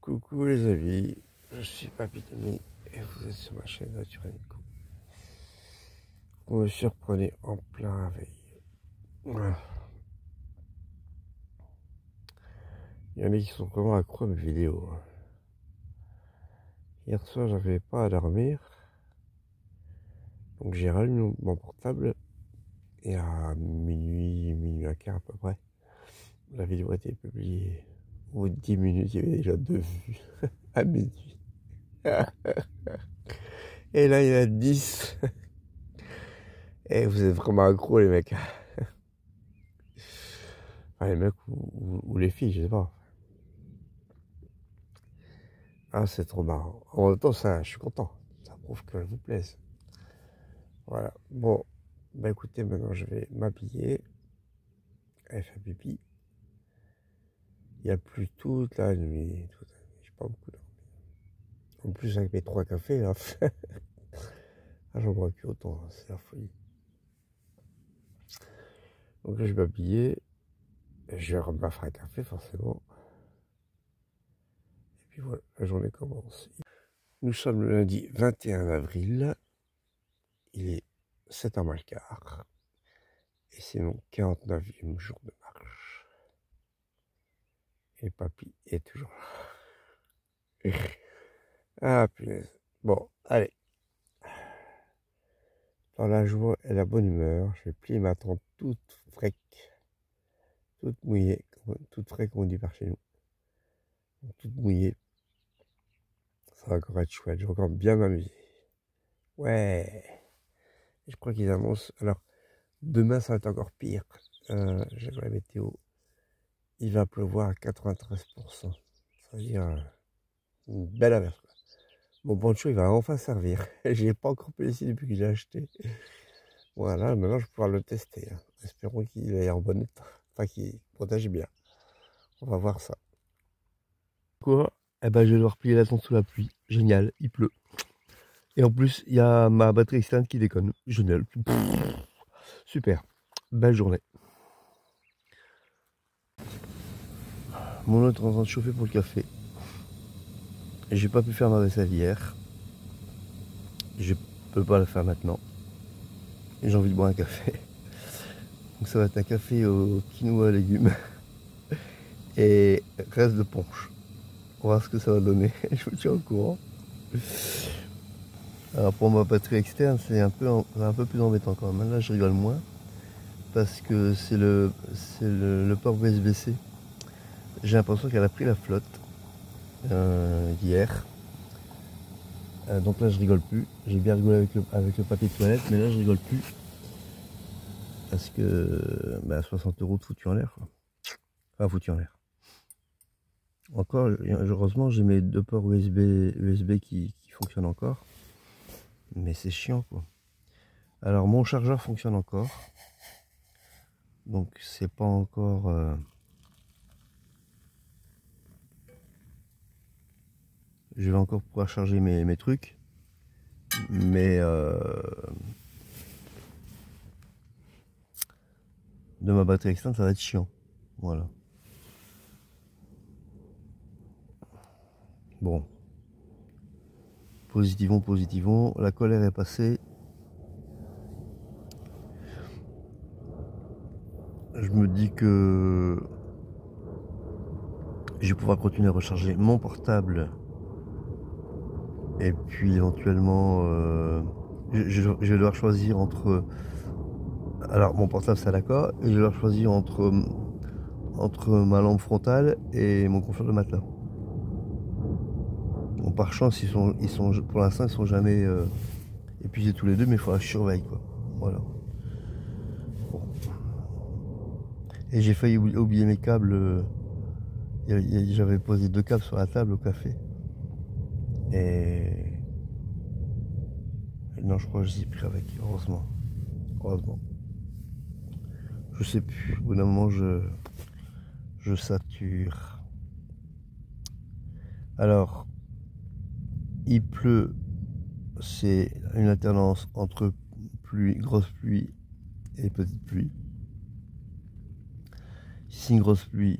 Coucou les amis, je suis Papy Tony et vous êtes sur ma chaîne Naturel Nico. Vous me surprenez en plein réveil. Voilà. Il y en a qui sont vraiment accros à mes vidéos. Hier soir, j'arrivais pas à dormir, donc j'ai rallumé mon portable et à minuit un quart à peu près, la vidéo a été publiée. Au bout de 10 minutes, il y avait déjà 2 vues à minuit. Et là, il y en a 10. Et vous êtes vraiment accros les mecs. Enfin, les mecs ou les filles, je sais pas. Ah, c'est trop marrant. En même temps, ça, je suis content. Ça prouve que je vous plaise. Voilà. Bon, bah écoutez, maintenant je vais m'habiller. Elle fait pipi. Il y a plu toute la nuit. J'ai pas beaucoup dormi. En plus, avec mes 3 cafés, là. Ah, j'en bois plus autant. Hein, c'est la folie. Donc là, je vais m'habiller. Je vais me faire un café, forcément. Et puis voilà, la journée commence. Nous sommes le lundi 21 avril. Il est 7h moins le quart. Et c'est mon 49e jour de marche. Et papy est toujours là. Ah punaise. Bon, allez. Dans la joie et la bonne humeur, je vais plier ma tente toute fraîche, toute mouillée, toute fraîche comme on dit par chez nous. Toute mouillée. Ça va encore être chouette, je vais encore bien m'amuser. Ouais. Et je crois qu'ils annoncent. Alors, demain ça va être encore pire. J'ai la météo. Il va pleuvoir à 93%. Ça veut dire une belle averse. Mon poncho, il va enfin servir. J'ai pas encore payé ici depuis que j'ai acheté. Voilà, maintenant je vais pouvoir le tester. Hein. Espérons qu'il est en bon état. Enfin, qu'il protège bien. On va voir ça. Quoi? Eh ben, je vais devoir plier la tente sous la pluie. Génial, il pleut. Et en plus, il y a ma batterie externe qui déconne. Génial. Super. Belle journée. Mon autre est en train de chauffer pour le café. J'ai pas pu faire ma vaisselle hier. Je peux pas le faire maintenant. Et j'ai envie de boire un café. Donc ça va être un café au quinoa légumes. Et reste de punch. On va voir ce que ça va donner. Je vous tiens au courant. Alors pour ma batterie externe, c'est un peu plus embêtant quand même. Là je rigole moins. Parce que c'est le port USB-C. J'ai l'impression qu'elle a pris la flotte hier. Donc là je rigole plus. J'ai bien rigolé avec le papier de toilette, mais là je rigole plus. Parce que 60 € de foutu en l'air. Enfin foutu en l'air. Encore, heureusement j'ai mes 2 ports USB qui fonctionnent encore. Mais c'est chiant quoi. Alors mon chargeur fonctionne encore. Donc c'est pas encore... Je vais encore pouvoir charger mes trucs. Mais de ma batterie externe ça va être chiant. Voilà. Bon. Positivons. La colère est passée. Je me dis que je vais pouvoir continuer à recharger mon portable. Et puis éventuellement, je vais devoir choisir entre... Alors mon portable c'est à l'accord. Et je vais devoir choisir entre ma lampe frontale et mon confort de matelas. Bon, par chance, pour l'instant, ils sont jamais épuisés tous les deux, mais il faudra que je surveille, quoi. Voilà. Bon. Et j'ai failli oublier mes câbles. J'avais posé 2 câbles sur la table au café. Et non, je crois que je les ai pris avec, heureusement. Je sais plus. Au bout d'un moment, je sature. Alors, il pleut. C'est une alternance entre grosse pluie et petite pluie. Si c'est une grosse pluie,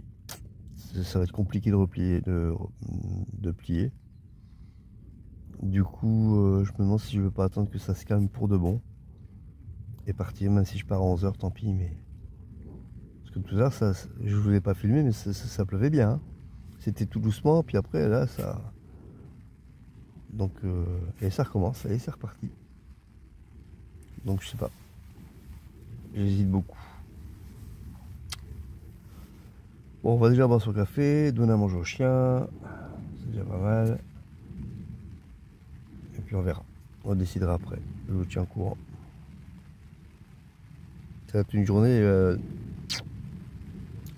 ça va être compliqué de replier, de plier. Du coup, je me demande si je veux pas attendre que ça se calme pour de bon et partir. Même si je pars à 11 h, tant pis. Mais parce que tout à l'heure, je voulais pas filmer, mais ça pleuvait bien, hein. C'était tout doucement, puis après là, ça. Donc, et ça recommence, et c'est reparti. Donc je sais pas. J'hésite beaucoup. Bon, on va déjà boire son café, donner à manger au chien. C'est déjà pas mal. Et puis on verra. On décidera après. Je vous tiens au courant. Ça va être une journée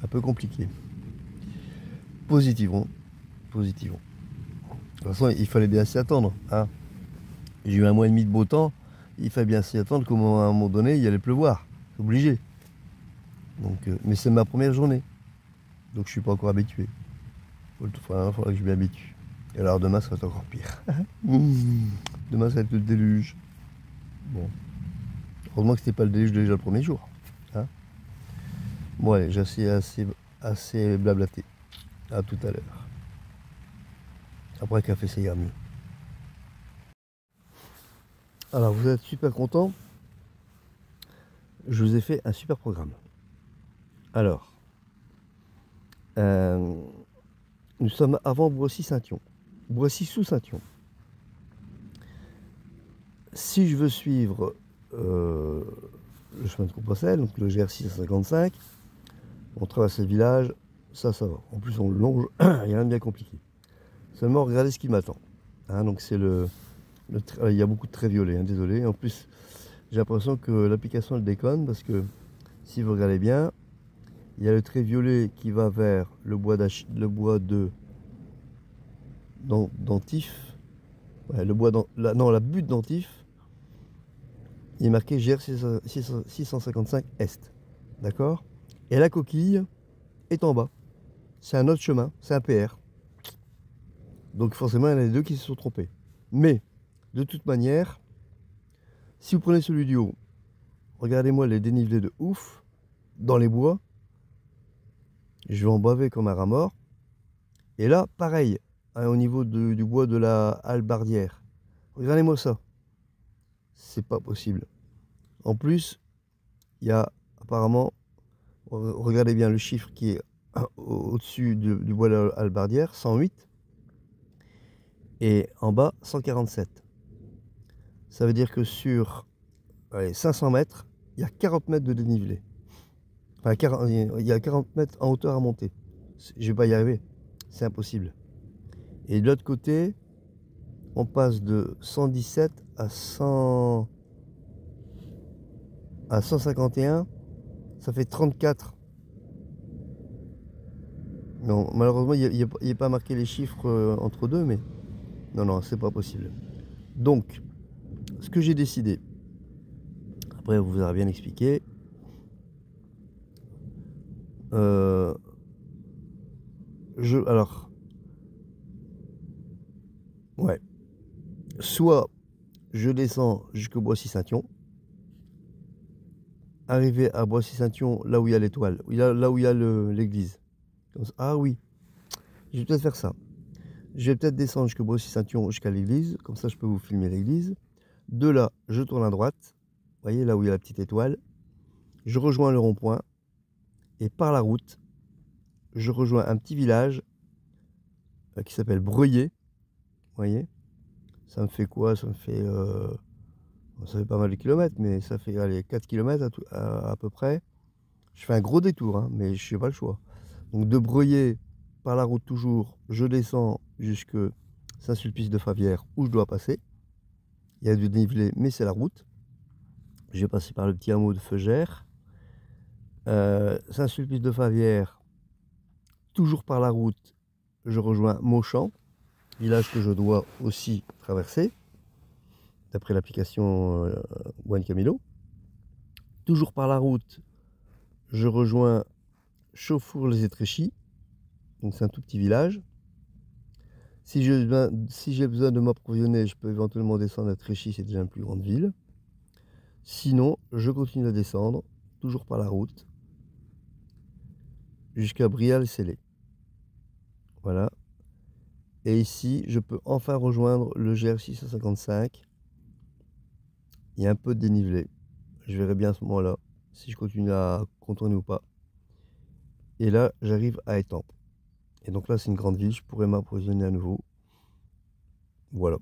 un peu compliquée. Positivons. Positivons. De toute façon, il fallait bien s'y attendre, hein. J'ai eu 1 mois et demi de beau temps. Il fallait bien s'y attendre qu'à un moment donné, il allait pleuvoir. C'est obligé. Donc, mais c'est ma première journée. Donc je suis pas encore habitué. Il faudra que je m'y habitue. Et alors demain, ça va être encore pire. Demain, ça va être le déluge. Bon. Heureusement que c'était pas le déluge déjà le premier jour, hein. Bon allez, j'ai assez blablaté. À tout à l'heure. Après le café, ça ira mieux. Alors, vous êtes super content. Je vous ai fait un super programme. Alors, nous sommes avant Boissy-Saint-Yon. Boissy-sous-Saint-Yon. Si je veux suivre le chemin de Compostelle, donc le GR655, on traverse le village, ça va. En plus, on le longe, il n'y a rien de bien compliqué. Seulement, regardez ce qui m'attend. Hein, donc, c'est il y a beaucoup de traits violets, hein, désolé. En plus, j'ai l'impression que l'application elle déconne parce que si vous regardez bien, il y a le trait violet qui va vers le bois de dentif. Ouais, la butte dentif. Il est marqué GR655 Est. D'accord? Et la coquille est en bas. C'est un autre chemin, c'est un PR. Donc forcément, il y en a les deux qui se sont trompés. Mais, de toute manière, si vous prenez celui du haut, regardez-moi les dénivelés de ouf dans les bois. Je vais en baver comme un rat mort. Et là, pareil, hein, au niveau du bois de la hallebardière. Regardez-moi ça. C'est pas possible. En plus, il y a apparemment, regardez bien le chiffre qui est au-dessus du bois de la hallebardière, 108. Et en bas, 147. Ça veut dire que sur 500 mètres, il y a 40 mètres de dénivelé. Enfin, il y a 40 mètres en hauteur à monter. Je vais pas y arriver. C'est impossible. Et de l'autre côté, on passe de 117 à 151. Ça fait 34. Non, malheureusement, il n'y a pas marqué les chiffres entre deux, mais non, c'est pas possible. Donc, ce que j'ai décidé, après, vous vous aurez bien expliqué. Alors, ouais. Soit je descends jusqu'au Boissy-Saint-Yon, arrivé à Boissy-Saint-Yon, là où il y a l'étoile, là où il y a l'église. Ah oui, je vais peut-être faire ça. Je vais peut-être descendre jusqu'au Boissy-Saint-Yon, jusqu'à l'église, comme ça je peux vous filmer l'église. De là, je tourne à droite, vous voyez là où il y a la petite étoile. Je rejoins le rond-point, et par la route, je rejoins un petit village qui s'appelle Breuillé. Vous voyez, ça me fait quoi? Ça fait pas mal de kilomètres, mais ça fait allez, 4 km à peu près. Je fais un gros détour, hein, mais je n'ai pas le choix. Donc de Breuillé, par la route toujours, je descends jusque Saint-Sulpice de Favières, où je dois passer. Il y a du dénivelé, mais c'est la route. Je vais passer par le petit hameau de Feugères. Saint-Sulpice de Favières, toujours par la route, je rejoins Mauchamp, village que je dois aussi traverser, d'après l'application One Camilo. Toujours par la route, je rejoins Chauffour-les-Étréchy, donc c'est un tout petit village. Si j'ai besoin de m'approvisionner, je peux éventuellement descendre à Tréchy, c'est déjà une plus grande ville. Sinon, je continue à descendre, toujours par la route, jusqu'à Brial-Célé. Voilà. Et ici, je peux enfin rejoindre le GR655. Il y a un peu de dénivelé. Je verrai bien à ce moment-là si je continue à contourner ou pas. Et là, j'arrive à Étampes. Et donc là, c'est une grande ville. Je pourrais m'approvisionner à nouveau. Voilà.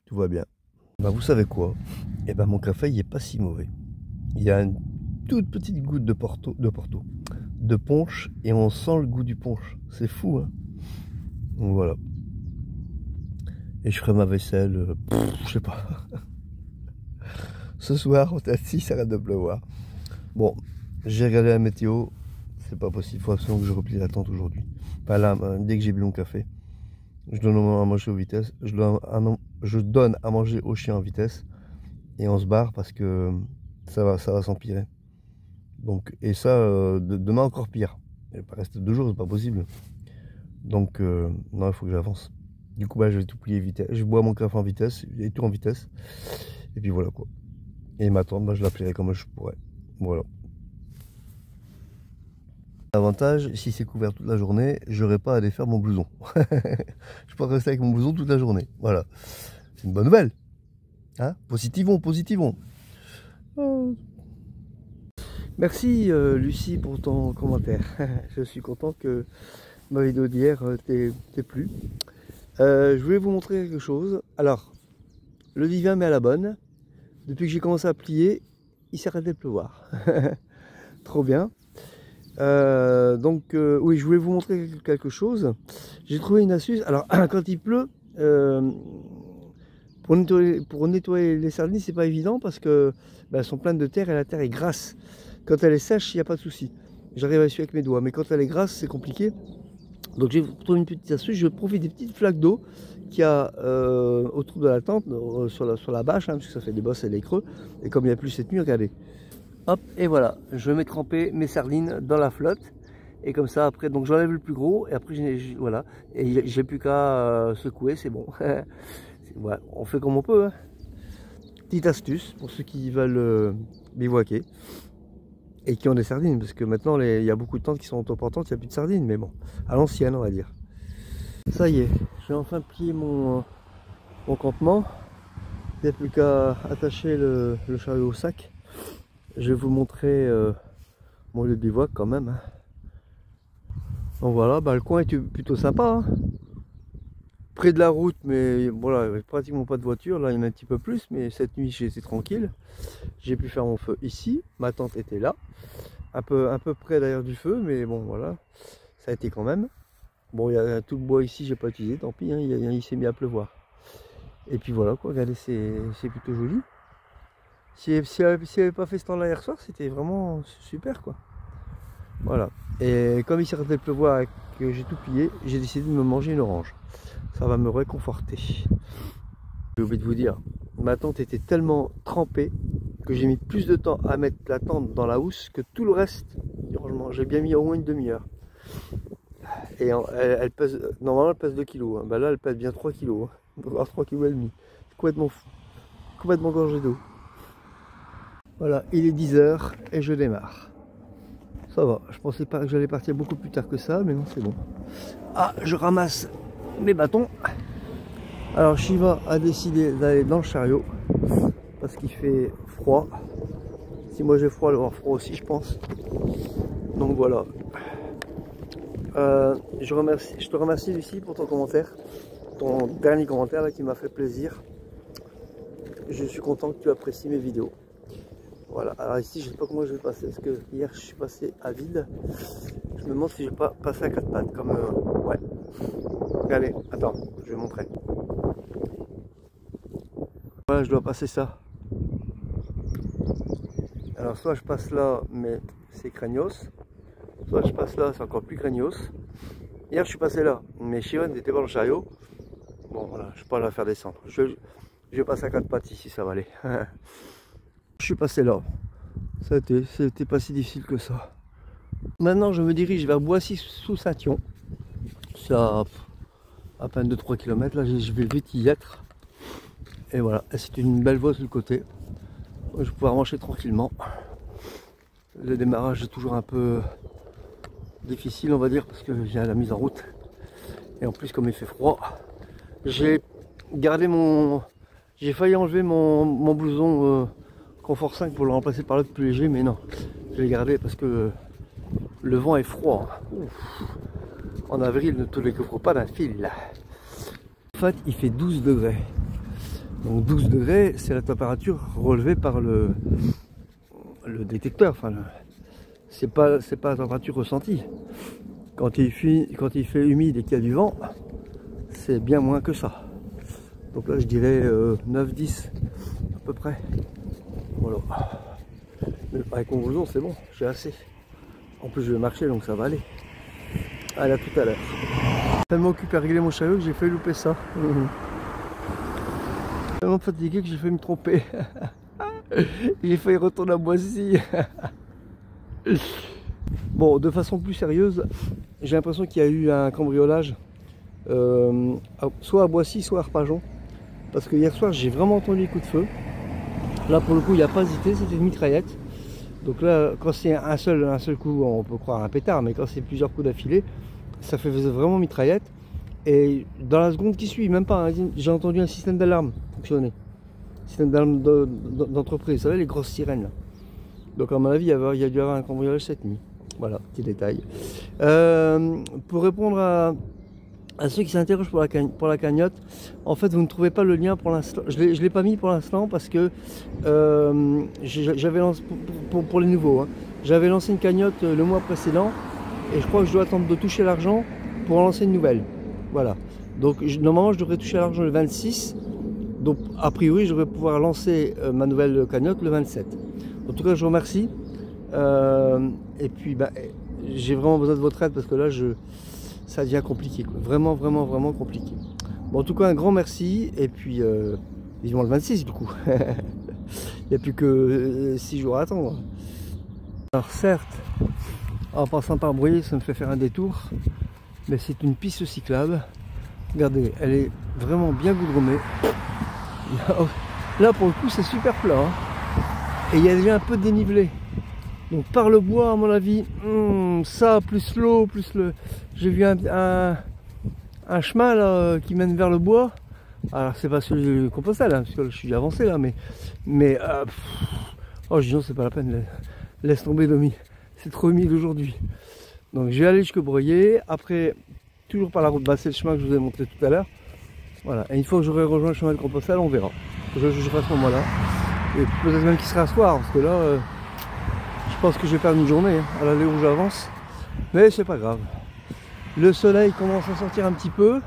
Tout va bien. Bah, vous savez quoi? Et ben, mon café, il n'est pas si mauvais. Il y a une toute petite goutte de punch, et on sent le goût du punch. C'est fou, hein? Donc voilà. Et je ferai ma vaisselle, je sais pas. Ce soir, peut-être si ça arrête de pleuvoir. Bon, j'ai regardé la météo. C'est pas possible. Il faut absolument que je replie la tente aujourd'hui. Enfin là, dès que j'ai bu mon café, je donne à manger aux vitesses. Je donne à manger aux chiens en vitesse. Et on se barre parce que ça va s'empirer. Donc, et ça, demain encore pire. Il va rester 2 jours, c'est pas possible. Donc, non, il faut que j'avance. Du coup, bah, je vais tout plier vitesse. Je bois mon café en vitesse et tout en vitesse. Et puis voilà quoi. Et ma tente, bah, je la plierai comme je pourrais. Voilà. L'avantage, si c'est couvert toute la journée, j'aurai pas à défaire mon blouson. Je peux rester avec mon blouson toute la journée. Voilà. C'est une bonne nouvelle. Hein? Positivons, positivons. Oh. Merci Lucie pour ton commentaire. Je suis content que ma vidéo d'hier t'ait plu. Je voulais vous montrer quelque chose. Alors, le divin met à la bonne. Depuis que j'ai commencé à plier, il s'est arrêté de pleuvoir. Trop bien. Oui, je voulais vous montrer quelque chose. J'ai trouvé une astuce. Alors, quand il pleut, pour nettoyer les sardines, c'est pas évident parce que elles sont pleines de terre et la terre est grasse. Quand elle est sèche, il n'y a pas de souci. J'arrive à essuyer avec mes doigts, mais quand elle est grasse, c'est compliqué. Donc j'ai trouvé une petite astuce. Je profite des petites flaques d'eau qu'il y a autour de la tente, sur la bâche, hein, parce que ça fait des bosses et des creux. Et comme il n'y a plus cette nuit, regardez. Hop, et voilà, je mets tremper mes sardines dans la flotte. Et comme ça, après, donc j'enlève le plus gros, et après, voilà. Et j'ai plus qu'à secouer, c'est bon. Voilà, on fait comme on peut. Hein. Petite astuce pour ceux qui veulent bivouaquer et qui ont des sardines, parce que maintenant, il y a beaucoup de tentes qui sont autoportantes, il n'y a plus de sardines, mais bon, à l'ancienne, on va dire. Ça y est, j'ai enfin plié mon campement. Il n'y a plus qu'à attacher le chariot au sac. Je vais vous montrer mon lieu de bivouac quand même. Donc voilà, bah, le coin est plutôt sympa. Hein. Près de la route, mais voilà, il n'y avait pratiquement pas de voiture. Là, il y en a un petit peu plus, mais cette nuit, j'ai été tranquille. J'ai pu faire mon feu ici. Ma tente était là. Un peu près d'ailleurs du feu, mais bon, voilà. Ça a été quand même. Bon, il y a tout le bois ici, j'ai pas utilisé, tant pis, hein, il s'est mis à pleuvoir. Et puis voilà, quoi, regardez, c'est plutôt joli. Si elle avait pas fait ce temps-là hier soir, c'était vraiment super, quoi. Voilà. Et comme il s'est arrêté de pleuvoir et que j'ai tout plié, j'ai décidé de me manger une orange. Ça va me réconforter. J'ai oublié de vous dire, ma tente était tellement trempée que j'ai mis plus de temps à mettre la tente dans la housse que tout le reste du rangement. J'ai bien mis au moins une demi-heure. Et elle pèse, normalement elle pèse 2 kg. Hein. Bah là elle pèse bien 3 kg. Hein. On peut avoir 3 kg et demi. C'est complètement fou. Complètement gorgé d'eau. Voilà, il est 10 h et je démarre. Ça va, je pensais pas que j'allais partir beaucoup plus tard que ça, mais non, c'est bon. Ah, je ramasse mes bâtons. Alors Shiva a décidé d'aller dans le chariot parce qu'il fait froid. Si moi j'ai froid, elle va avoir froid aussi, je pense. Donc voilà. Je te remercie Lucie pour ton commentaire, ton dernier commentaire là, qui m'a fait plaisir. Je suis content que tu apprécies mes vidéos. Voilà, alors ici je sais pas comment je vais passer parce que hier je suis passé à vide. Je me demande si je vais pas passer à 4 pattes comme ouais. Allez, attends, je vais montrer. Voilà, je dois passer ça. Alors soit je passe là, mais c'est craignos. Soit je passe là, c'est encore plus craignos. Hier je suis passé là, mais Shiva n'était pas dans le chariot. Bon voilà, je peux pas la faire descendre. Je vais passer à 4 pattes ici, ça va aller. Je suis passé là. C'était pas si difficile que ça. Maintenant je me dirige vers Boissy sous Saint-Yon. C'est à peine de 3 km. Là je vais vite y être. Et voilà, c'est une belle voie sur le côté. Je vais pouvoir marcher tranquillement. Le démarrage est toujours un peu difficile, on va dire, parce qu'il y a la mise en route. Et en plus, comme il fait froid, j'ai gardé mon... J'ai failli enlever mon blouson Confort 5 pour le remplacer par l'autre plus léger, mais non. Je l'ai gardé parce que le vent est froid. Ouf. En avril, ne te découvre pas d'un fil. En fait, il fait 12 degrés. Donc 12 degrés, c'est la température relevée par le détecteur. Enfin, c'est pas la température ressentie. Quand il fait humide et qu'il y a du vent, c'est bien moins que ça. Donc là, je dirais 9-10 à peu près. Voilà. Mais avec mon blouson, c'est bon, j'ai assez. En plus, je vais marcher, donc ça va aller. Allez, à tout à l'heure. Tellement occupé à régler mon chariot que j'ai failli louper ça. Tellement fatigué que j'ai failli me tromper. J'ai failli retourner à Boissy. Bon, de façon plus sérieuse, j'ai l'impression qu'il y a eu un cambriolage, soit à Boissy, soit à Arpajon. Parce que hier soir, j'ai vraiment entendu les coups de feu. Là, pour le coup, il n'y a pas hésité, c'était une mitraillette. Donc là, quand c'est un seul coup, on peut croire un pétard, mais quand c'est plusieurs coups d'affilée, ça fait vraiment mitraillette. Et dans la seconde qui suit, même pas, hein, j'ai entendu un système d'alarme fonctionner. Système d'alarme d'entreprise, vous savez, les grosses sirènes là. Donc à mon avis, il y a dû y avoir un cambriolage cette nuit. Voilà, petit détail. Pour répondre à ceux qui s'interrogent pour la cagnotte, en fait, vous ne trouvez pas le lien pour l'instant. Je ne l'ai pas mis pour l'instant parce que j'avais lancé, pour les nouveaux, hein, j'avais lancé une cagnotte le mois précédent et je crois que je dois attendre de toucher l'argent pour en lancer une nouvelle. Voilà. Donc normalement, je devrais toucher l'argent le 26. Donc a priori, je devrais pouvoir lancer ma nouvelle cagnotte le 27. En tout cas, je vous remercie. Et puis, bah, j'ai vraiment besoin de votre aide parce que là, ça devient compliqué, quoi. Vraiment compliqué. Bon, en tout cas, un grand merci. Et puis, vivement le 26 du coup. Il n'y a plus que 6 jours à attendre. Alors certes, en passant par Bruy, ça me fait faire un détour. Mais c'est une piste cyclable. Regardez, elle est vraiment bien goudronnée. Là, pour le coup, c'est super plat. Hein. Et il y a déjà un peu de dénivelé. Donc par le bois, à mon avis, ça, plus l'eau, plus le... J'ai vu un chemin là qui mène vers le bois. Alors c'est pas celui du Compostelle, hein, parce que je suis avancé là, mais oh, je dis non, c'est pas la peine, laisse tomber Domi. C'est trop humide aujourd'hui. Donc je vais aller jusqu'au Breuillet. Après, toujours par la route basse, c'est le chemin que je vous ai montré tout à l'heure. Voilà, et une fois que j'aurai rejoint le chemin de Compostelle, on verra. Je ferai à ce moment-là. Et peut-être même qu'il sera à soir, parce que là, je pense que je vais perdre une journée hein, à l'aller où j'avance. Mais c'est pas grave. Le soleil commence à sortir un petit peu.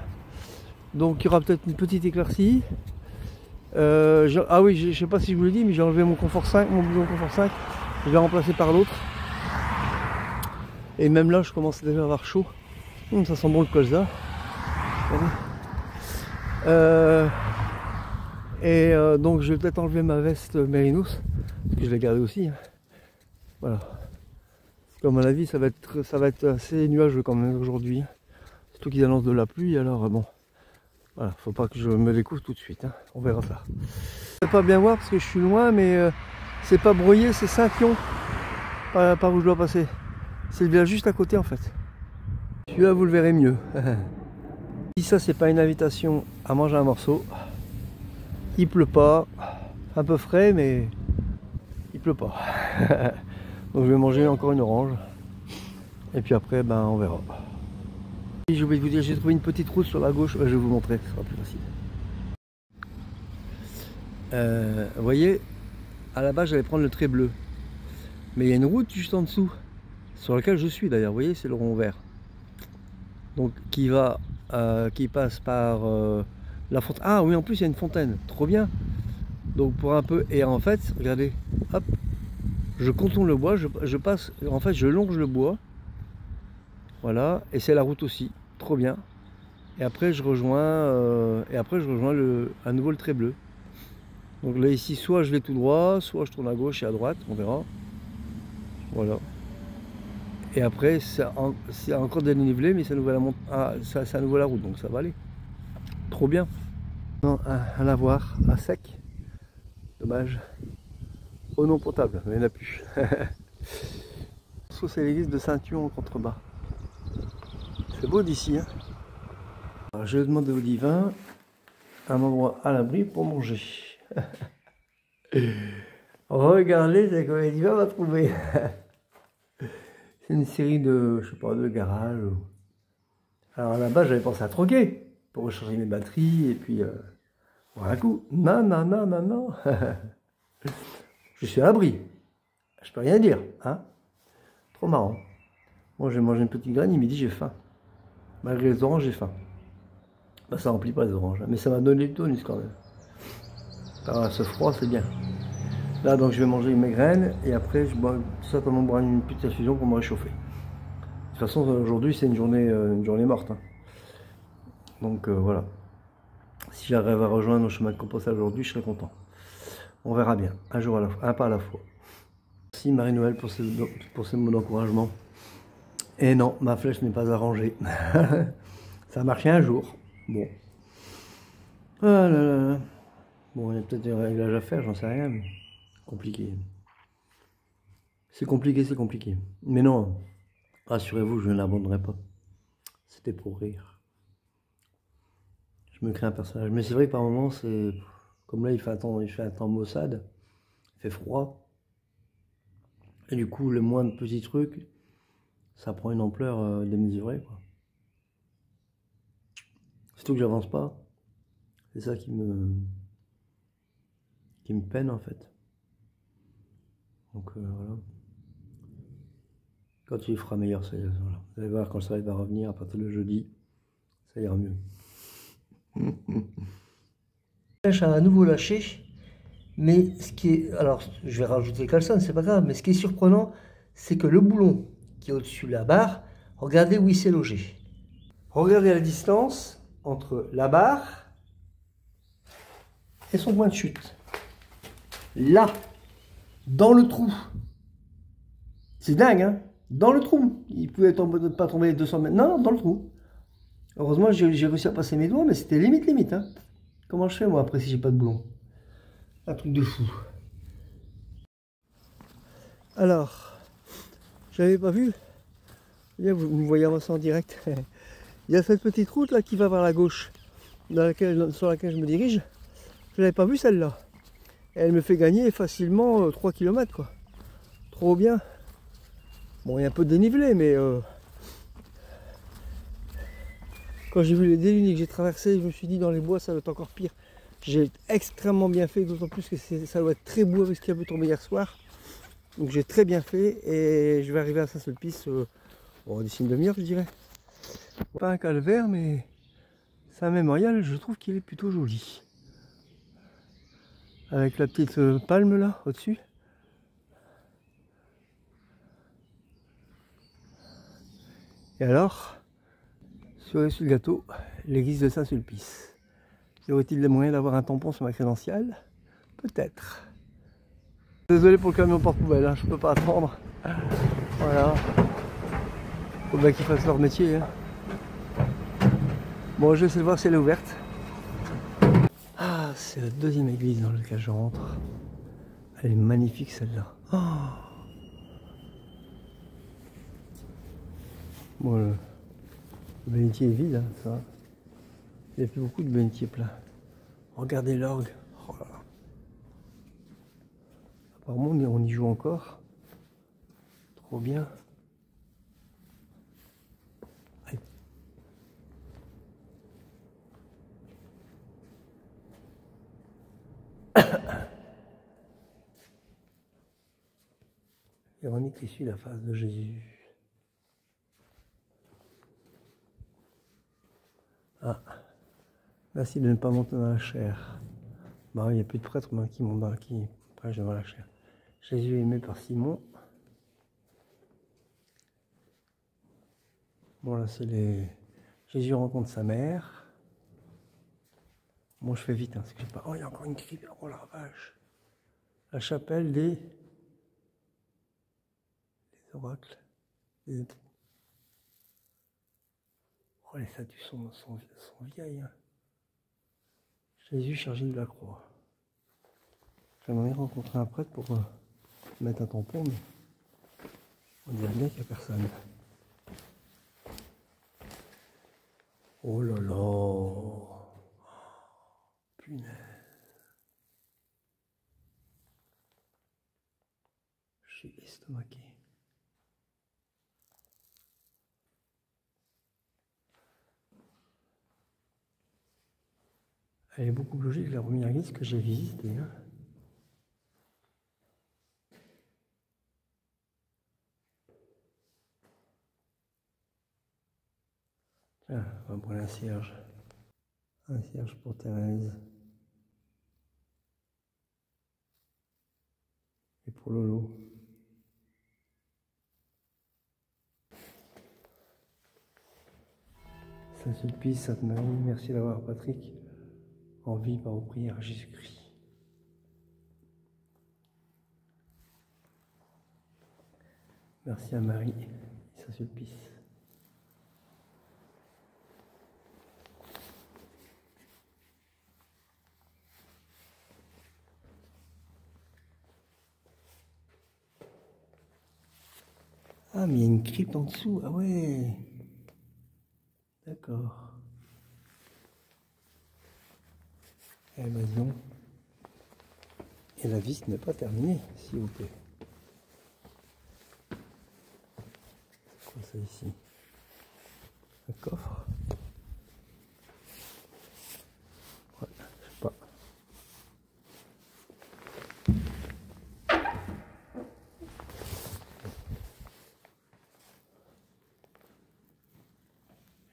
Donc il y aura peut-être une petite éclaircie. Ah oui, je sais pas si je vous l'ai dit, mais j'ai enlevé mon Confort 5, mon blouson Confort 5. Je l'ai remplacé par l'autre. Et même là, je commence déjà à avoir chaud. Ça sent bon le colza. Donc je vais peut-être enlever ma veste Mérinos, parce que je l'ai gardée aussi. Hein. Voilà. Comme à mon avis, ça va être assez nuageux quand même aujourd'hui. Surtout qu'ils annoncent de la pluie, alors bon. Voilà, faut pas que je me découvre tout de suite. Hein. On verra ça. Je ne peux pas bien voir parce que je suis loin, mais c'est pas Breuillet, c'est Saint-Pion, par où je dois passer. C'est le village juste à côté en fait. Celui-là, vous le verrez mieux. Si ça, c'est pas une invitation à manger un morceau. Il pleut pas, un peu frais, mais il pleut pas. Donc je vais manger encore une orange. Et puis après, ben, on verra. J'ai oublié de vous dire, j'ai trouvé une petite route sur la gauche. Je vais vous montrer, ce sera plus facile. Vous voyez, à la base, j'allais prendre le trait bleu. Mais il y a une route juste en dessous, sur laquelle je suis d'ailleurs. Vous voyez, c'est le rond vert. Donc qui passe par la fontaine. Ah oui, en plus il y a une fontaine, trop bien. Donc pour un peu, et en fait, regardez, hop, je contourne le bois, je passe, en fait je longe le bois. Voilà, et c'est la route aussi, trop bien. Et après je rejoins, à nouveau le trait bleu. Donc là ici, soit je vais tout droit, soit je tourne à gauche et à droite, on verra. Voilà. Et après, c'est encore dénivelé, mais ça nous va la route, donc ça va aller. Trop bien. Non, à lavoir, à sec. Dommage. Eau non potable, mais il n'y en a plus. C'est l'église de Saint-Pion en contrebas. C'est beau d'ici. Hein. Alors, je vais demander au divin un endroit à l'abri pour manger. Regardez ce que le divin va trouver. C'est une série de, je sais pas, de garages. Alors là-bas, j'avais pensé à troquer pour recharger mes batteries et puis voilà un coup. Non, non, non, non, non. Je suis à l'abri. Je peux rien dire, hein. Trop marrant. Moi, j'ai mangé une petite graine, il m'a dit j'ai faim. Malgré les oranges, j'ai faim. Bah, ça remplit pas les oranges, mais ça m'a donné du tonus quand même. Alors, ce froid, c'est bien. Là, donc, je vais manger mes graines et après, je bois certainement boire une petite infusion pour me réchauffer. De toute façon, aujourd'hui, c'est une journée morte. Hein. Donc, voilà. Si j'arrive à rejoindre le chemin de compostage aujourd'hui, je serai content. On verra bien, un jour à la fois, un pas à la fois. Merci Marie-Noël pour ces mots d'encouragement. Et non, ma flèche n'est pas arrangée. Ça a marché un jour. Bon. Ah là là. Bon, il y a peut-être des réglages à faire, j'en sais rien, mais compliqué. C'est compliqué, c'est compliqué. Mais non, rassurez-vous, je ne l'abandonnerai pas. C'était pour rire. Je me crée un personnage. Mais c'est vrai que par moments, c'est... Comme là, il fait un temps maussade. Il fait froid. Et du coup, le moindre petit truc, ça prend une ampleur démesurée, quoi. Surtout que j'avance pas. C'est ça qui me peine, en fait. Donc, voilà. Quand il fera meilleur, ça, voilà. Vous allez voir, quand le soleil va revenir, à partir de jeudi, ça ira mieux. Je a à nouveau lâché, mais ce qui est... Alors, je vais rajouter le caleçon, c'est pas grave, mais ce qui est surprenant, c'est que le boulon qui est au-dessus de la barre, regardez où il s'est logé. Regardez la distance entre la barre et son point de chute. Là, dans le trou. C'est dingue, hein? Dans le trou. Il pouvait pas tomber 200 mètres. Non, dans le trou. Heureusement, j'ai réussi à passer mes doigts, mais c'était limite, hein. Comment je fais, moi, après, si j'ai pas de boulon? Un truc de fou. Alors, j'avais pas vu. Bien, vous me voyez avancer en direct. Il y a cette petite route là qui va vers la gauche, sur laquelle je me dirige. Je l'avais pas vue celle-là. Elle me fait gagner facilement 3 km quoi. Trop bien. Bon, il y a un peu de dénivelé, mais quand j'ai vu les délunis que j'ai traversés, je me suis dit dans les bois ça va être encore pire. J'ai extrêmement bien fait, d'autant plus que ça doit être très beau avec ce qui a pu tomber hier soir. Donc j'ai très bien fait et je vais arriver à Saint-Sulpice d'ici une demi-heure je dirais. Pas un calvaire mais c'est un mémorial, je trouve qu'il est plutôt joli. Avec la petite palme là au-dessus. Et alors, cerise sur le gâteau, l'église de Saint-Sulpice. Y aurait-il des moyens d'avoir un tampon sur ma crédentiale? Peut-être. Désolé pour le camion porte-poubelle, hein, je peux pas attendre. Voilà. Faut bien qu'ils fassent leur métier. Hein. Bon, je vais essayer de voir si elle est ouverte. Ah, c'est la deuxième église dans laquelle je rentre. Elle est magnifique celle-là. Oh. Bon, le bénitier est vide, hein, ça. Il n'y a plus beaucoup de bénitiers pleins. Regardez l'orgue. Oh là là. Apparemment, on y joue encore. Trop bien. Aïe. Véronique essuie la face de Jésus. Ah, merci de ne pas monter dans la chair. Bah, il n'y a plus de prêtres qui montent qui prêchent devant la chair. Jésus est aimé par Simon. Bon là c'est les... Jésus rencontre sa mère. Bon je fais vite, hein, parce que j'ai pas... Oh il y a encore une grille, oh la vache. La chapelle des oracles. Oh les statues sont vieilles. Hein. Jésus chargé de la croix. J'aimerais bien rencontrer un prêtre pour mettre un tampon, mais on dirait bien qu'il n'y a personne. Oh là là. Punaise. Je suis estomaqué. Elle est beaucoup plus logique que la première église que j'ai visitée. Hein. Tiens, on va prendre un cierge. Un cierge pour Thérèse. Et pour Lolo. Saint-Sulpice, Sainte-Marie, merci d'avoir Patrick en vie par vos prières, Jésus-Christ. Merci à Marie et Saint-Sulpice. Ah, mais il y a une crypte en dessous. Ah ouais. D'accord. Eh ben non. Et la visite n'est pas terminée, s'il vous plaît. C'est quoi ça ici? Un coffre? Ouais, je sais pas.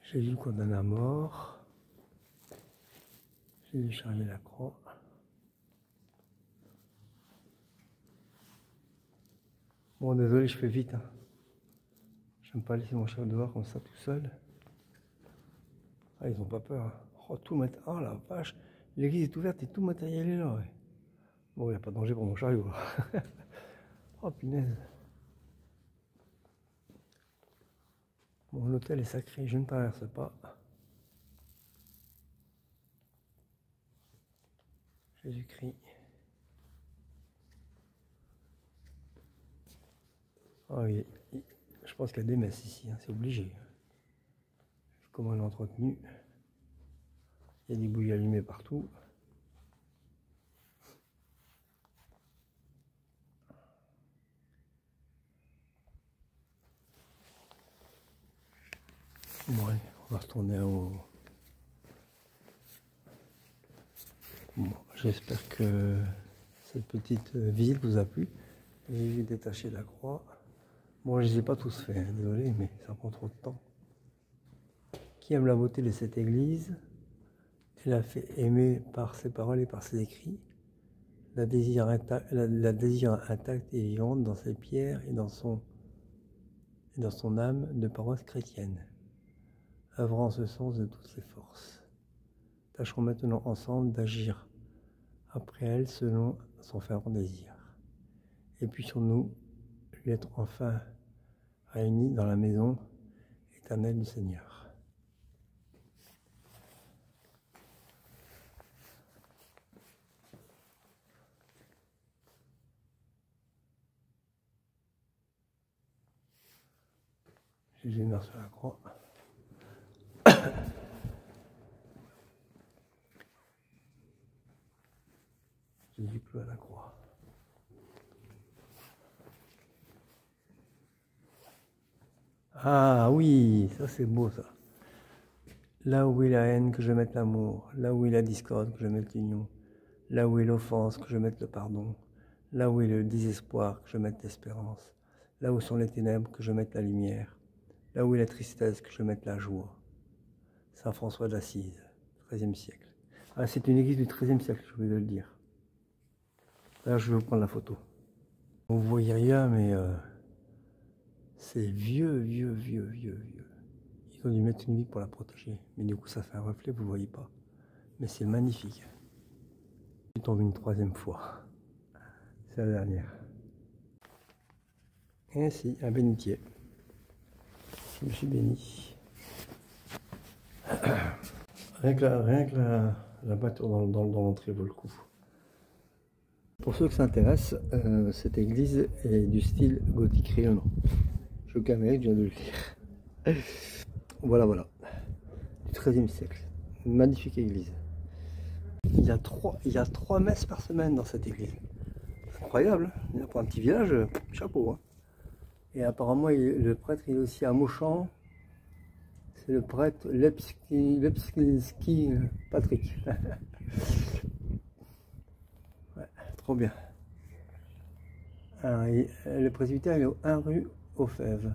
Jésus condamné à mort. Jésus chargé la croix. Bon, désolé, je fais vite. Hein. J'aime pas laisser mon chat dehors comme ça tout seul. Ah, ils ont pas peur. Hein. Oh, tout oh la vache, l'église est ouverte et tout le matériel est là. Ouais. Bon, il n'y a pas de danger pour mon chariot. Oh punaise. Bon, l'hôtel est sacré, je ne traverse pas. Jésus-Christ. Oh, je pense qu'il y a des messes ici, hein, c'est obligé. Comment elle est entretenue. Il y a des bougies allumées partout. Bon, allez, on va retourner au... Bon, j'espère que cette petite visite vous a plu. J'ai vu détacher la croix. Bon, je ne les ai pas tous faits, hein, désolé, mais ça prend trop de temps. Qui aime la beauté de cette église, elle a fait aimer par ses paroles et par ses écrits, la désir intacte et vivante dans ses pierres et dans son âme de paroisse chrétienne, œuvrant en ce sens de toutes ses forces. Tâcherons maintenant ensemble d'agir après elle selon son fervent désir. Et puissions-nous lui être enfin réunis dans la maison éternelle du Seigneur. Jésus meurt sur la croix. Jésus cloué à la croix. Ah oui, ça c'est beau ça. Là où est la haine, que je mette l'amour. Là où est la discorde, que je mette l'union. Là où est l'offense, que je mette le pardon. Là où est le désespoir, que je mette l'espérance. Là où sont les ténèbres, que je mette la lumière. Là où est la tristesse, que je mette la joie. Saint François d'Assise, XIIIe siècle. Ah, c'est une église du XIIIe siècle, je voulais le dire. Là, je vais vous prendre la photo. Vous voyez rien, mais c'est vieux. Ils ont dû mettre une vitre pour la protéger. Mais du coup, ça fait un reflet, vous ne voyez pas. Mais c'est magnifique. Je suis tombé une troisième fois. C'est la dernière. Et ainsi, un bénitier. Je me suis béni. Rien que la voiture dans l'entrée vaut le coup. Pour ceux que ça intéresse, cette église est du style gothique rayonnant. Je calme, je viens de le dire. Voilà. du XIIIe siècle. Une magnifique église. Il y a 3 messes par semaine dans cette église. C'est incroyable, hein. Pour un petit village, chapeau. Hein. Et apparemment, le prêtre il est aussi à Mauchamp. C'est le prêtre Lepski Patrick. Ouais, trop bien. Alors, le presbytère est au 1 rue aux Fèves.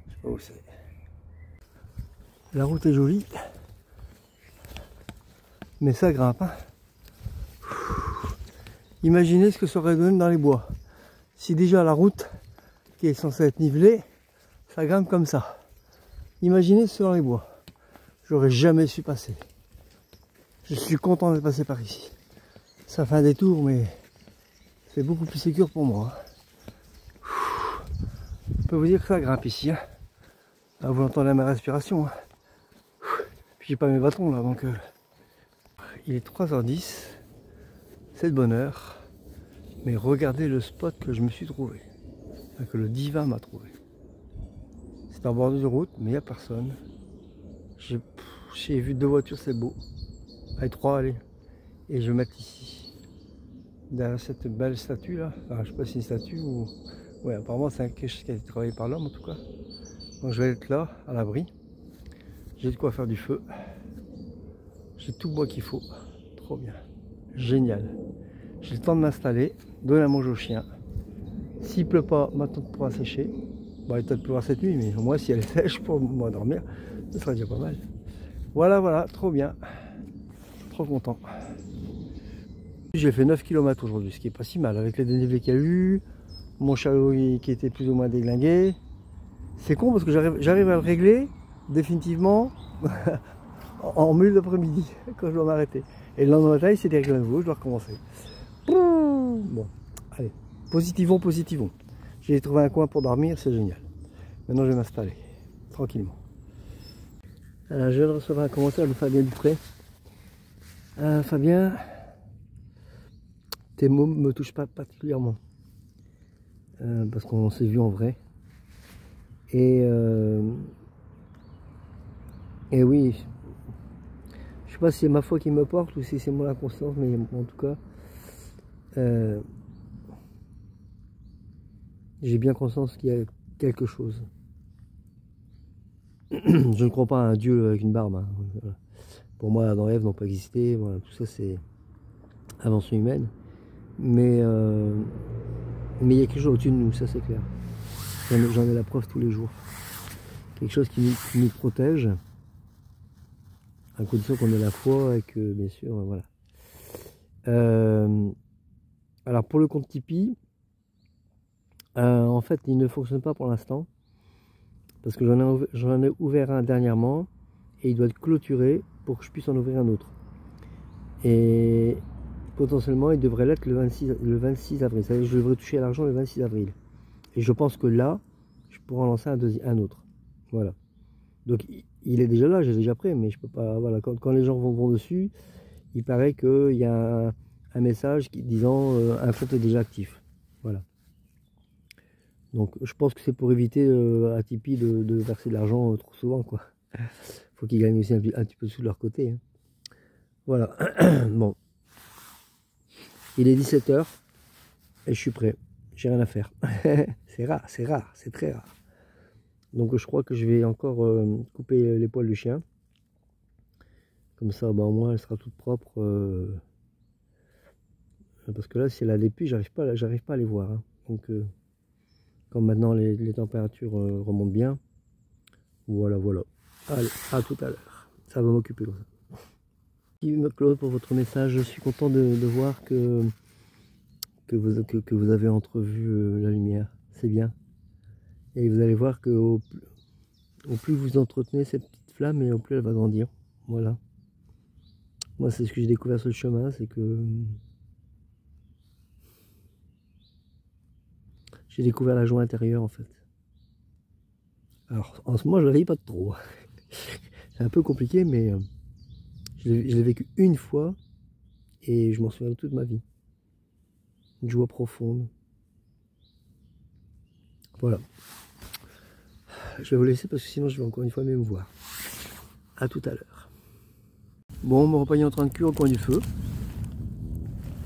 Je sais pas où c'est. La route est jolie, mais ça grimpe. Hein. Imaginez ce que ça aurait donné dans les bois. Si déjà la route, qui est censée être nivelée, ça grimpe comme ça. Imaginez ce dans les bois. J'aurais jamais su passer. Je suis content d'être passé par ici. Ça fait un détour, mais c'est beaucoup plus sécure pour moi. Je peux vous dire que ça grimpe ici. Hein. Là, vous entendez ma respiration. Hein. Puis j'ai pas mes bâtons là, donc il est 3h10. C'est de bonne heure. Mais regardez le spot que je me suis trouvé. Enfin, que le divin m'a trouvé. C'est en bord de route, mais il n'y a personne. J'ai vu 2 voitures, c'est beau. Allez, 3, allez. Et je vais mettre ici. Derrière cette belle statue là. Enfin, je sais pas si c'est une statue ou... Ouais, apparemment c'est quelque chose qui a été travaillé par l'homme en tout cas. Donc je vais être là, à l'abri. J'ai de quoi faire du feu. J'ai tout le bois qu'il faut. Trop bien. Génial. J'ai le temps de m'installer, donner à manger au chien. S'il pleut pas, ma tente pourra sécher. Bon, il va peut-être pleuvoir cette nuit, mais au moins si elle est sèche pour moi dormir, ce sera déjà pas mal. Voilà, voilà, trop bien. Trop content. J'ai fait 9 km aujourd'hui, ce qui est pas si mal, avec les dénivelés qu'il y a eu, mon chariot qui était plus ou moins déglingué. C'est con parce que j'arrive à le régler définitivement en milieu d'après-midi, quand je dois m'arrêter. Et le lendemain matin, il s'est déréglé à nouveau, je dois recommencer. Bon, allez, positivons. J'ai trouvé un coin pour dormir, c'est génial. Maintenant, je vais m'installer, tranquillement. Alors, je viens de recevoir un commentaire de Fabien Dupré. Fabien, tes mots me touchent pas particulièrement. Parce qu'on s'est vu en vrai. Et oui, je sais pas si c'est ma foi qui me porte ou si c'est mon inconscience, mais en tout cas, j'ai bien conscience qu'il y a quelque chose. Je ne crois pas à un Dieu avec une barbe. Hein. Pour moi, Adam et Ève n'ont pas existé. Voilà, tout ça, c'est invention humaine. Mais il y a quelque chose au-dessus de nous, ça c'est clair. J'en ai la preuve tous les jours. Quelque chose qui nous protège, à condition qu'on ait la foi et que, bien sûr, voilà. Alors pour le compte Tipeee, en fait, il ne fonctionne pas pour l'instant. Parce que j'en ai ouvert un dernièrement et il doit être clôturé pour que je puisse en ouvrir un autre. Et potentiellement, il devrait l'être le 26 avril. Ça veut dire que je devrais toucher à l'argent le 26 avril. Et je pense que là, je pourrais en lancer un autre. Voilà. Donc, il est déjà là, j'ai déjà prêt, mais je peux pas. Voilà, quand les gens vont dessus, il paraît qu'il y a un message disant un compte est déjà actif. Voilà. Donc je pense que c'est pour éviter à Tipeee de verser de l'argent trop souvent, quoi. Faut qu'ils gagnent aussi un petit peu sous leur côté. Hein. Voilà. Bon. Il est 17 h et je suis prêt. J'ai rien à faire. C'est rare, c'est très rare. Donc je crois que je vais encore couper les poils du chien. Comme ça, bah, au moins elle sera toute propre. Parce que là, si elle a des plis, j'arrive pas à les voir. Hein. Donc comme maintenant les températures remontent bien. Voilà. Allez, à tout à l'heure. Ça va m'occuper comme ça. Merci Claude pour votre message. Je suis content de voir que vous avez entrevu la lumière. C'est bien. Et vous allez voir que au plus vous entretenez cette petite flamme, et au plus elle va grandir. Voilà. Moi, c'est ce que j'ai découvert sur le chemin, c'est que j'ai découvert la joie intérieure en fait. Alors, en ce moment, je ne la vis pas trop. C'est un peu compliqué, mais je l'ai vécu une fois et je m'en souviens toute ma vie. Une joie profonde. Voilà. Je vais vous laisser parce que sinon je vais encore une fois m'émouvoir. À tout à l'heure. Bon, mon repas est en train de cuire au coin du feu.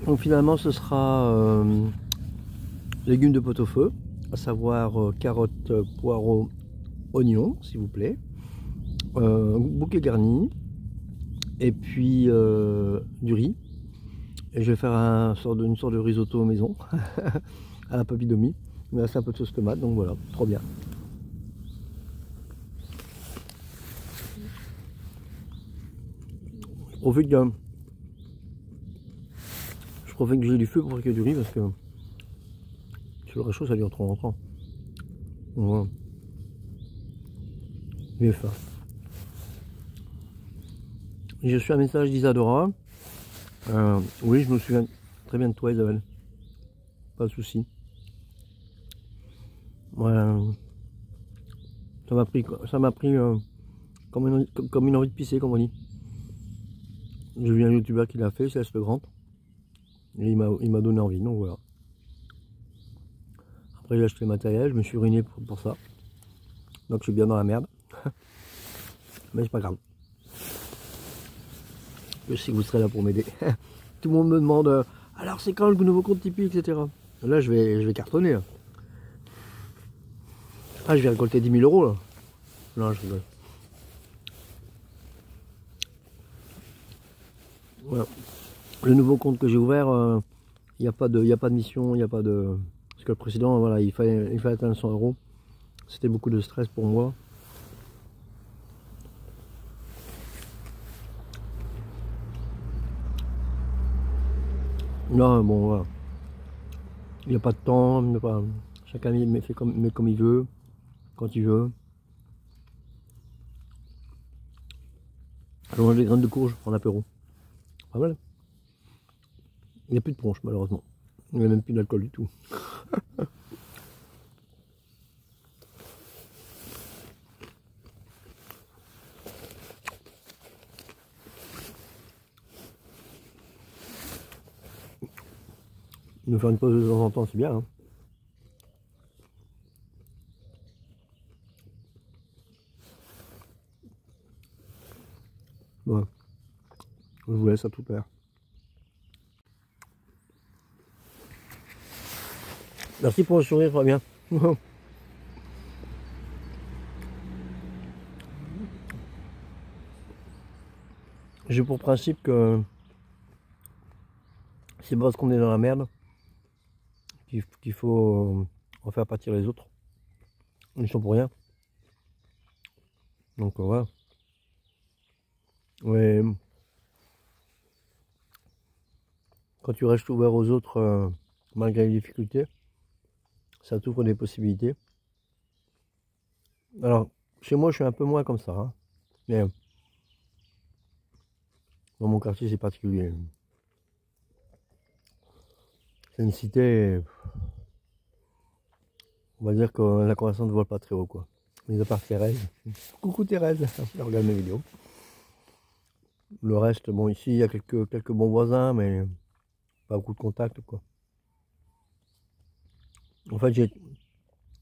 Donc finalement ce sera légumes de pot-au-feu, à savoir carottes, poireaux, oignons s'il vous plaît, bouquet garni, et puis du riz. Et je vais faire une sorte de risotto maison à la papidomi. Il me reste un peu de sauce tomate, donc voilà, trop bien. Je profite que j'ai du feu pour qu'il y ait du riz parce que si je le réchauffe ça dure trop longtemps. Voilà. J'ai faim. J'ai reçu un message d'Isadora. Oui, je me souviens très bien de toi, Isabelle. Pas de souci. Voilà. Ça m'a pris comme une envie de pisser, comme on dit. J'ai vu un youtubeur qui l'a fait, c'est le Grand. Et il m'a donné envie, donc voilà. Après j'ai acheté le matériel, je me suis ruiné pour ça. Donc je suis bien dans la merde. Mais c'est pas grave. Je sais que vous serez là pour m'aider. Tout le monde me demande alors c'est quand le nouveau compte Tipeee, etc. Là je vais cartonner. Là. Ah, je vais récolter 10 000 € là. Non, je rigole. Voilà. Le nouveau compte que j'ai ouvert, il n'y a pas de mission, il n'y a pas de... Parce que le précédent, voilà, il fallait atteindre 100 €. C'était beaucoup de stress pour moi. Non, bon, voilà. Il n'y a pas de temps, chacun fait comme il veut, quand il veut. Je mange des graines de courge en apéro. Pas mal. Il n'y a plus de punch malheureusement. Il n'y a même plus d'alcool du tout. Nous faire une pause de temps en temps, c'est bien. Hein. Ouais. Je vous laisse à tout à l'heure. Merci pour le sourire, Fabien. J'ai pour principe que c'est parce qu'on est dans la merde qu'il faut en faire partir les autres. Ils sont pour rien. Donc voilà. Ouais. Quand tu restes ouvert aux autres malgré les difficultés, ça t'ouvre des possibilités. Alors, chez moi, je suis un peu moins comme ça. Hein. Mais dans mon quartier, c'est particulier. C'est une cité, on va dire que la conversation ne vole pas très haut, quoi. Mais à part Thérèse. Coucou Thérèse, elle regarde mes vidéos. Le reste, bon, ici, il y a quelques bons voisins, mais pas beaucoup de contacts, quoi. En fait, j'ai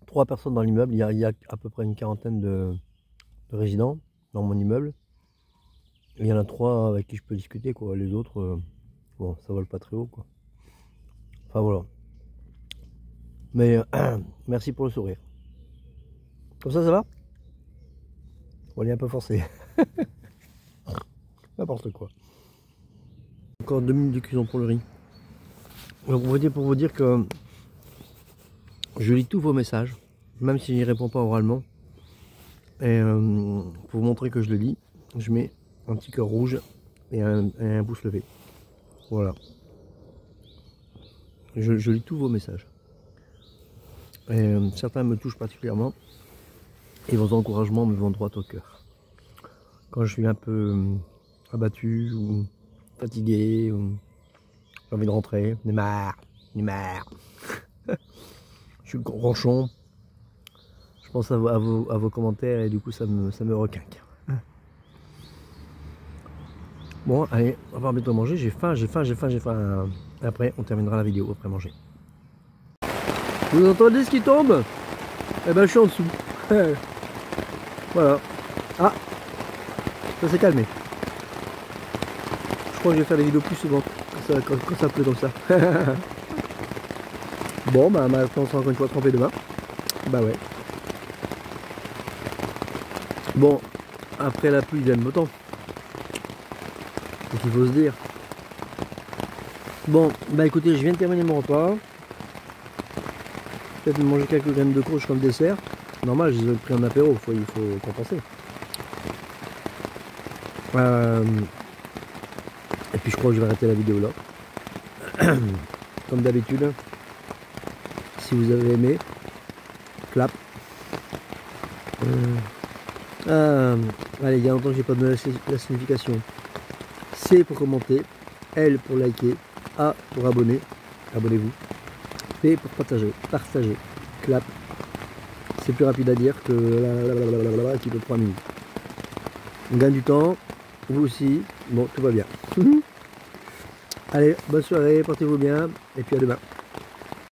3 personnes dans l'immeuble. Il y a à peu près une quarantaine de résidents dans mon immeuble. Et il y en a 3 avec qui je peux discuter, quoi. Les autres, bon, ça vole pas très haut, quoi. Enfin, voilà. Mais merci pour le sourire. Comme ça va? On est un peu forcé. N'importe quoi. Encore 2 minutes de cuisson pour le riz. Donc pour vous dire que je lis tous vos messages, même si je n'y réponds pas oralement. Et pour vous montrer que je le lis, je mets un petit cœur rouge et un pouce levé. Voilà. Je lis tous vos messages. Et certains me touchent particulièrement. Et vos encouragements me vont droit au cœur. Quand je suis un peu abattu ou fatigué, ou j'ai envie de rentrer, j'en ai marre. Je suis ronchon. Je pense à vos commentaires et du coup ça me requinque. Bon, allez, on va bientôt manger. J'ai faim. Après, on terminera la vidéo après manger. Vous entendez ce qui tombe? Eh ben, je suis en dessous. Voilà. Ah, Ça s'est calmé. Je crois que je vais faire des vidéos plus souvent quand ça pleut comme ça. Bon, bah maintenant on sera encore une fois trempé demain. Bah ouais. Bon, après la pluie vient le beau temps. C'est ce qu'il faut se dire. Bon, bah écoutez, je viens de terminer mon repas. Peut-être manger quelques graines de courge comme dessert. Normal, je les ai pris en apéro, il faut compenser. Et puis je crois que je vais arrêter la vidéo là. Comme d'habitude. Si vous avez aimé, clap. Allez, il y a longtemps que j'ai pas donné la signification. C pour commenter, L pour liker, A pour abonner, abonnez-vous, P pour partager, clap. C'est plus rapide à dire que qui peut 3 minutes. On gagne du temps, vous aussi, bon tout va bien. Allez, bonne soirée, portez-vous bien, et puis à demain.